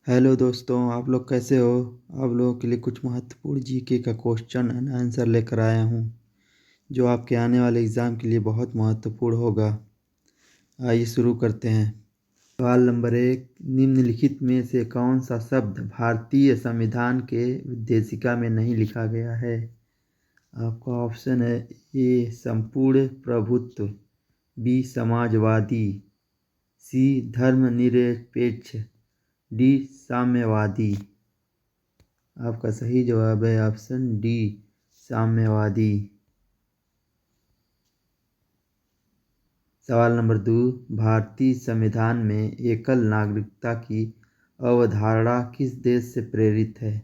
Hello दोस्तों, आप लोग कैसे हो। आप लोगों के लिए कुछ महत्वपूर्ण जीके का क्वेश्चन एंड आंसर लेकर आया हूँ जो आपके आने वाले एग्ज़ाम के लिए बहुत महत्वपूर्ण होगा। आइए शुरू करते हैं। सवाल नंबर 1, निम्नलिखित में से कौन सा शब्द भारतीय संविधान के उद्देशिका में नहीं लिखा गया है। आपका ऑप्शन है ए संपूर्ण प्रभुत्व, बी समाजवादी, सी धर्मनिरपेक्ष, डी साम्यवादी। आपका सही जवाब है ऑप्शन डी साम्यवादी। सवाल नंबर 2, भारतीय संविधान में एकल नागरिकता की अवधारणा किस देश से प्रेरित है।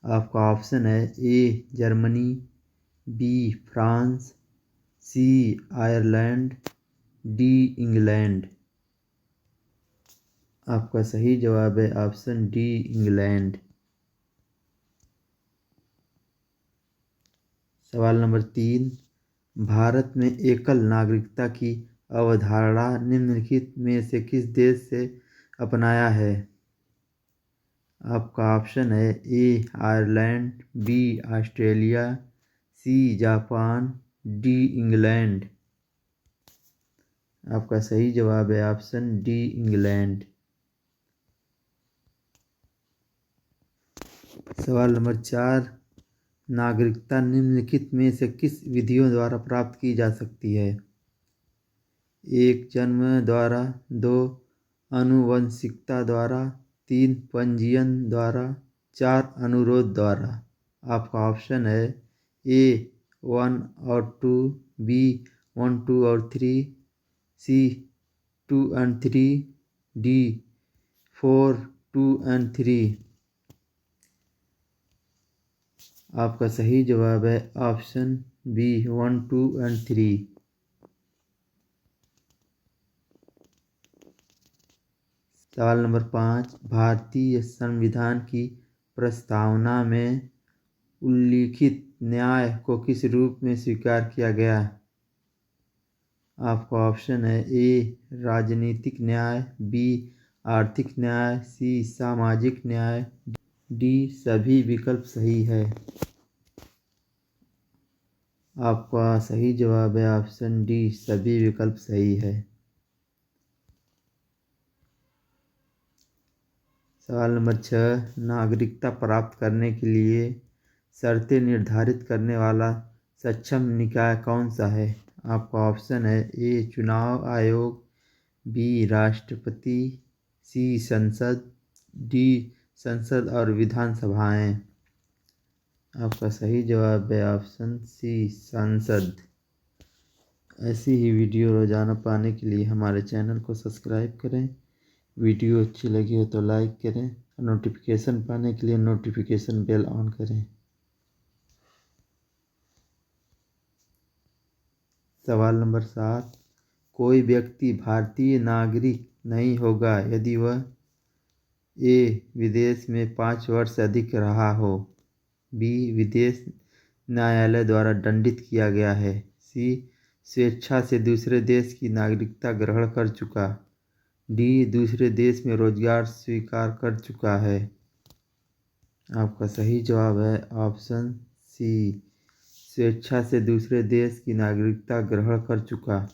आपका ऑप्शन है A Germany, B France, C Ireland, D England. आपका सही जवाब है ऑप्शन डी इंग्लैंड। सवाल नंबर 3, भारत में एकल नागरिकता की अवधारणा निम्नलिखित में से किस देश से अपनाया है। आपका ऑप्शन है A Ireland, B Australia, C Japan, D England. आपका सही जवाब है ऑप्शन डी इंग्लैंड। सवाल नंबर 4, नागरिकता निम्नलिखित में से किस विधियों द्वारा प्राप्त की जा सकती है। 1 जन्म द्वारा, 2 आनुवंशिकता द्वारा, 3 पंजीयन द्वारा, 4 अनुरोध द्वारा। आपका ऑप्शन है ए 1 और 2, बी 1 2 और 3, सी 2 and 3, डी 4 2 and 3। आपका सही जवाब है ऑप्शन बी 1 2 and 3। सवाल नंबर 5, भारतीय संविधान की प्रस्तावना में उल्लिखित न्याय को किस रूप में स्वीकार किया गया। आपका ऑप्शन है ए राजनीतिक न्याय, बी आर्थिक न्याय, सी सामाजिक न्याय, डी सभी विकल्प सही है। आपका सही जवाब है ऑप्शन डी सभी विकल्प सही है। सवाल नंबर 6, नागरिकता प्राप्त करने के लिए शर्तें निर्धारित करने वाला सक्षम निकाय कौन सा है। आपका ऑप्शन है ए चुनाव आयोग, बी राष्ट्रपति, सी संसद, डी संसद और विधानसभाएं। आपका सही जवाब है ऑप्शन सी संसद। ऐसी ही वीडियो रोजाना पाने के लिए हमारे चैनल को सब्सक्राइब करें। वीडियो अच्छी लगी हो तो लाइक करें। नोटिफिकेशन पाने के लिए नोटिफिकेशन बेल ऑन करें। सवाल नंबर 7, कोई व्यक्ति भारतीय नागरिक नहीं होगा यदि वह ए विदेश में 5 वर्ष से अधिक रहा हो, बी विदेश न्यायालय द्वारा दंडित किया गया है, सी स्वेच्छा से दूसरे देश की नागरिकता ग्रहण कर चुका, डी दूसरे देश में रोजगार स्वीकार कर चुका है। आपका सही जवाब है ऑप्शन सी स्वेच्छा से दूसरे देश की नागरिकता ग्रहण कर चुका।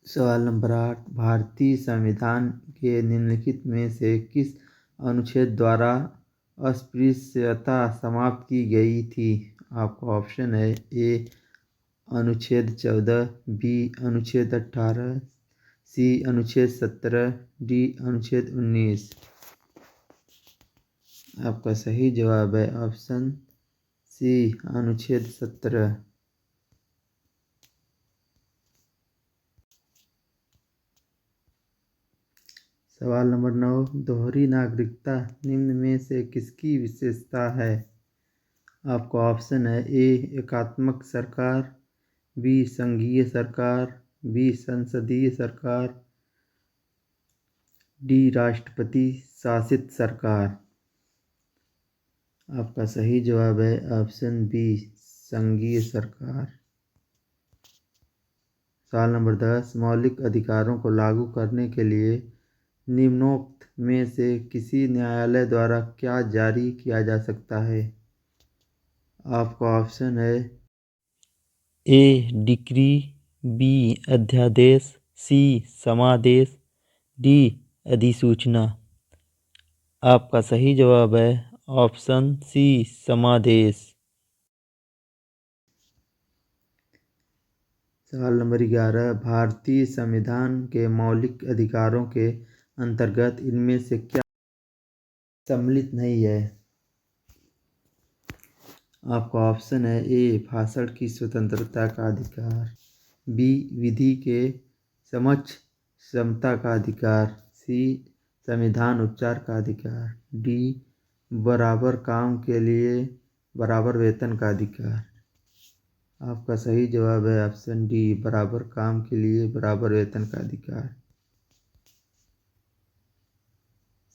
सवाल नंबर 8, भारतीय संविधान के निम्नलिखित में से किस अनुच्छेद द्वारा अस्पृश्यता समाप्त की गई थी। आपका ऑप्शन है ए अनुच्छेद 14, बी अनुच्छेद 18, सी अनुच्छेद 17, डी अनुच्छेद 19। आपका सही जवाब है ऑप्शन सी अनुच्छेद 17। सवाल नंबर 9, दोहरी नागरिकता निम्न में से किसकी विशेषता है। आपका ऑप्शन है ए एकात्मक सरकार, बी संघीय सरकार, बी संसदीय सरकार, डी राष्ट्रपति शासित सरकार। आपका सही जवाब है ऑप्शन बी संघीय सरकार। सवाल नंबर 10, मौलिक अधिकारों को लागू करने के लिए निम्नोक्त में से किसी न्यायालय द्वारा क्या जारी किया जा सकता है? आपका ऑप्शन है ए डिक्री, बी अध्यादेश, सी समादेश, डी अधिसूचना। आपका सही जवाब है ऑप्शन सी समादेश। सवाल नंबर 11, भारतीय संविधान के मौलिक अधिकारों के अंतर्गत इनमें से क्या सम्मिलित नहीं है? आपका ऑप्शन है ए भाषण की स्वतंत्रता का अधिकार, बी विधि के समक्ष समता का अधिकार, सी संविधान उपचार का अधिकार, डी बराबर काम के लिए बराबर वेतन का अधिकार। आपका सही जवाब है ऑप्शन डी बराबर काम के लिए बराबर वेतन का अधिकार।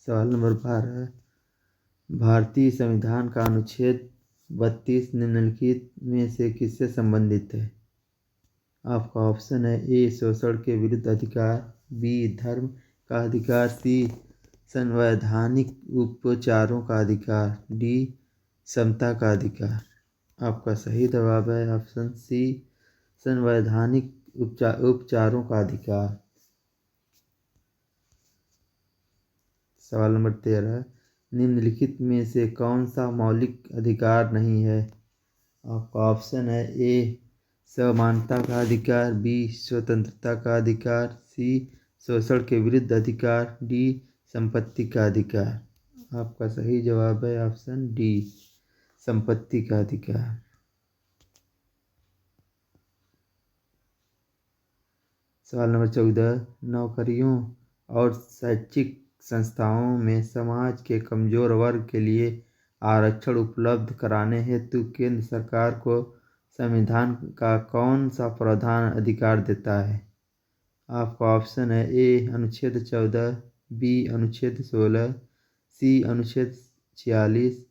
सवाल नंबर 12, भारतीय संविधान का अनुच्छेद 32 निम्नलिखित में से किससे संबंधित है? आपका ऑप्शन है ए शोषण के विरुद्ध अधिकार, बी धर्म का अधिकार, सी संवैधानिक उपचारों का अधिकार, डी समता का अधिकार। आपका सही जवाब है ऑप्शन सी संवैधानिक उपचारों का अधिकार। सवाल नंबर 13, निम्नलिखित में से कौन सा मौलिक अधिकार नहीं है? आपका ऑप्शन है ए समानता का अधिकार, बी स्वतंत्रता का अधिकार, सी शोषण के विरुद्ध अधिकार, डी संपत्ति का अधिकार। आपका सही जवाब है ऑप्शन डी संपत्ति का अधिकार। सवाल नंबर 14, नौकरियों और शैक्षिक संस्थाओं में समाज के कमजोर वर्ग के लिए आरक्षण उपलब्ध कराने हेतु केंद्र सरकार को संविधान का कौन सा प्रावधान अधिकार देता है? आपका ऑप्शन है ए अनुच्छेद 14, बी अनुच्छेद 16, सी अनुच्छेद 46,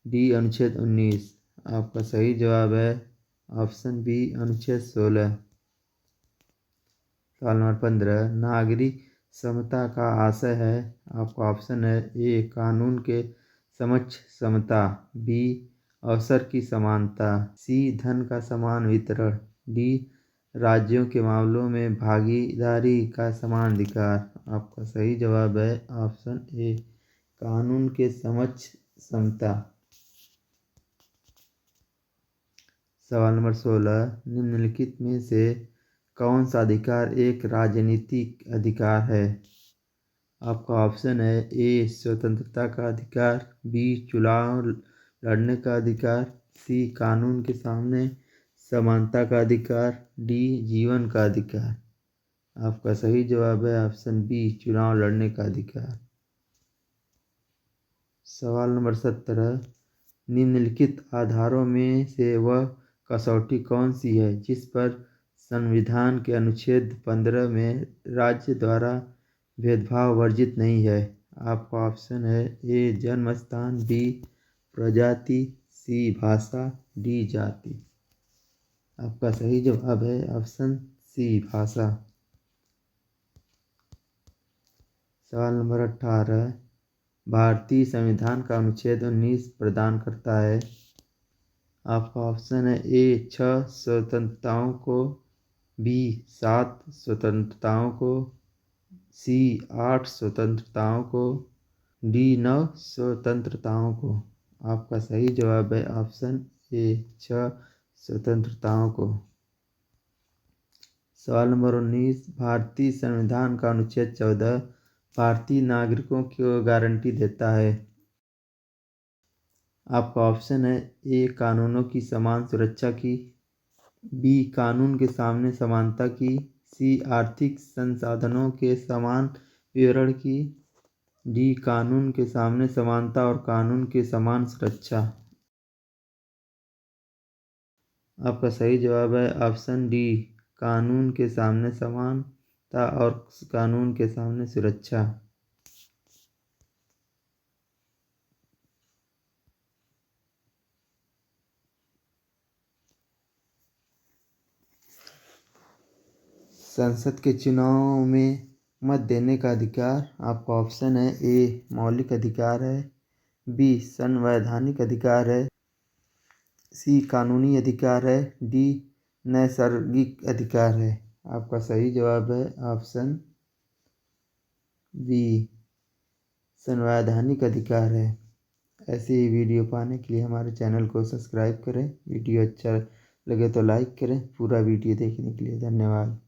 डी अनुच्छेद 19। आपका सही जवाब है ऑप्शन बी अनुच्छेद 16। सवाल नंबर 15, नागरिक समता का आशय है। आपका ऑप्शन है ए कानून के समक्ष समता, बी अवसर की समानता, सी धन का समान वितरण, डी राज्यों के मामलों में भागीदारी का समान अधिकार। आपका सही जवाब है ऑप्शन ए कानून के समक्ष समता। सवाल नंबर 16, निम्नलिखित में से कौन सा अधिकार एक राजनीतिक अधिकार है? आपका ऑप्शन है ए स्वतंत्रता का अधिकार, बी चुनाव लड़ने का अधिकार, सी कानून के सामने समानता का अधिकार, डी जीवन का अधिकार। आपका सही जवाब है ऑप्शन बी चुनाव लड़ने का अधिकार। सवाल नंबर 17, निम्नलिखित आधारों में से वह कसौटी कौन सी है जिस पर संविधान के अनुच्छेद 15 में राज्य द्वारा भेदभाव वर्जित नहीं है? आपका ऑप्शन है ए जन्म स्थान, बी प्रजाति, सी भाषा, डी जाति। आपका सही जवाब है ऑप्शन सी भाषा। सवाल नंबर 18, भारतीय संविधान का अनुच्छेद 19 प्रदान करता है। आपका ऑप्शन है ए 6 स्वतंत्रताओं को, बी 7 स्वतंत्रताओं को, सी 8 स्वतंत्रताओं को, डी 9 स्वतंत्रताओं को। आपका सही जवाब है ऑप्शन ए 6 स्वतंत्रताओं को। सवाल नंबर 19, भारतीय संविधान का अनुच्छेद 14 भारतीय नागरिकों को गारंटी देता है। आपका ऑप्शन है ए कानूनों की समान सुरक्षा की, बी कानून के सामने समानता की, सी आर्थिक संसाधनों के समान वितरण की, डी कानून के सामने समानता और कानून के समान सुरक्षा। आपका सही जवाब है ऑप्शन डी कानून के सामने समानता और कानून के सामने सुरक्षा। संसद के चुनाव में मत देने का अधिकार आपका ऑप्शन है ए मौलिक अधिकार है, बी संवैधानिक अधिकार है, सी कानूनी अधिकार है, डी नैसर्गिक अधिकार है। आपका सही जवाब है ऑप्शन बी संवैधानिक अधिकार है। ऐसे ही वीडियो पाने के लिए हमारे चैनल को सब्सक्राइब करें। वीडियो अच्छा लगे तो लाइक करें। पूरा वीडियो देखने के लिए धन्यवाद।